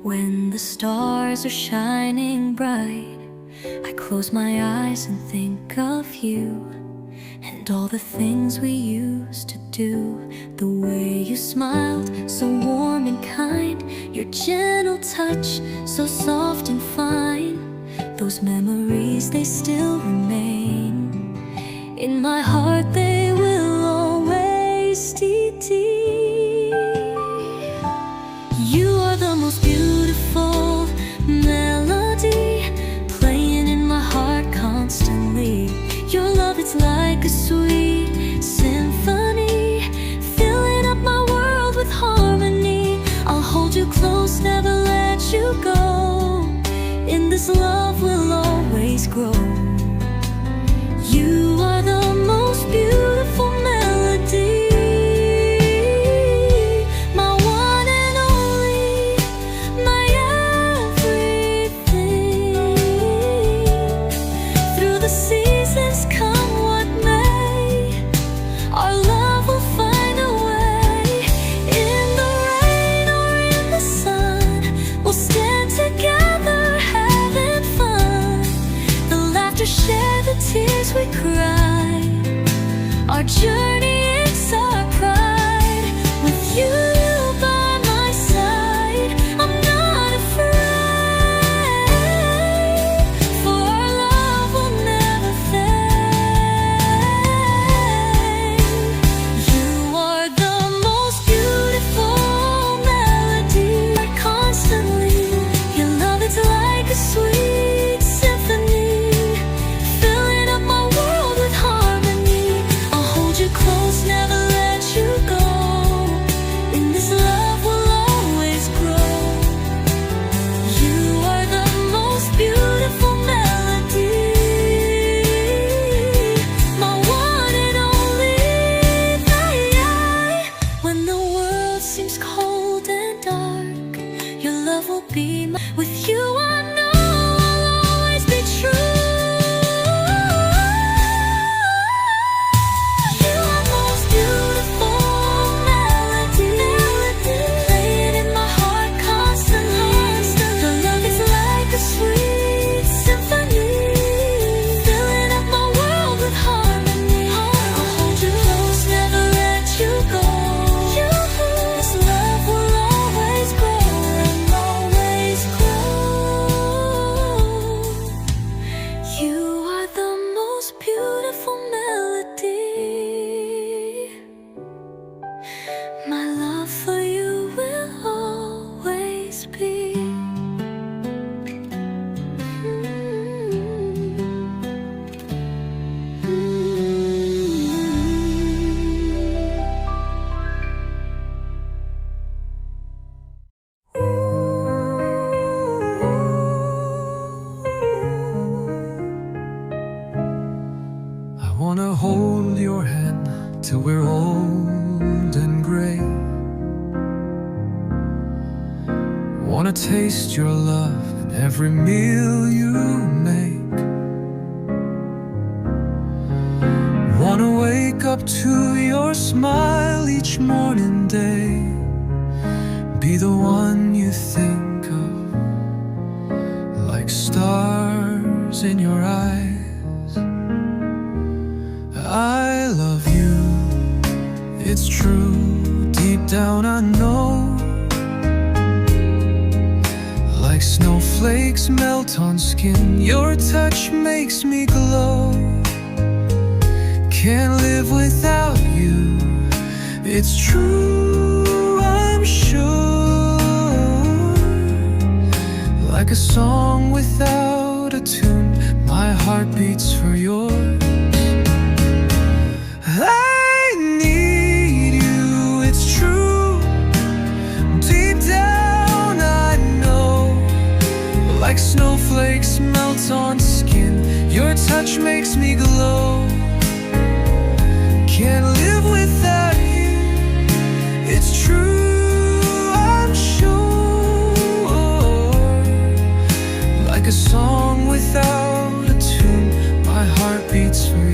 When the stars are shining bright, I close my eyes and think of you, and all the things we used to do. The way you smiled, so warm and kind, your gentle touch, so soft and fine. Those memories, they still remain in my heart, they will always stay deep. You are the most beautiful melody playing in my heart constantly. Your love, it's like a sweet symphony filling up my world with harmony. I'll hold you close, never let you go. In this love we'll always grow. You are the most beautiful melody, my one and only, my everything. Through the seasons, come what may, our love will find a way. In the rain or in the sun, we'll stand together having fun. The laughter shared, the tears we cry, our journey, it's our pride. With you by my side, I'm not afraid, for our love will never fade. You are the most beautiful melody, constantly. Your love, it's like a sweet symphony filling up my world with harmony. I'll hold you close, never let you go. In this love we'll always grow. You are the most beautiful melody, my one and only. When the world seems cold and dark, your love will be my. With you I know I'll always be true. You are the most beautiful melody, playing in my heart constantly. Your love is like a sweet symphony filling up my world with harmony. I'll hold you close, never let you go. This love will always grow and always grow. You are the most beautiful melody, my love for you will always be. I wanna hold your hand till we're old and gray. Wanna taste your love in every meal you make. Wanna wake up to your smile each morning day. Be the one you think of, like stars in your eyes. I love you, it's true, deep down I know. Like snowflakes melt on skin, your touch makes me glow. Can't live without you, it's true, I'm sure. Like a song without a tune, my heart beats for yours. I need you, it's true, deep down I know. Like snowflakes melt on skin, your touch makes me glow. Can't live without you, it's true, I'm sure. Like a song without a tune, my heart beats for you.